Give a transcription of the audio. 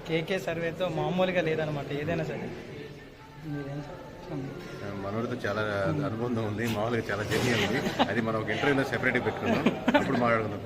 కేకే సర్వేతో మామూలుగా లేదనమాట. ఏదైనా సరే మనోడితో చాలా అనుబంధం ఉంది, మామూలుగా చాలా జర్నీ ఉంది. అది మనం ఒక ఇంటర్వ్యూలో సెపరేట్గా పెట్టుకున్నాం, అప్పుడు మాట్లాడుకుందాం.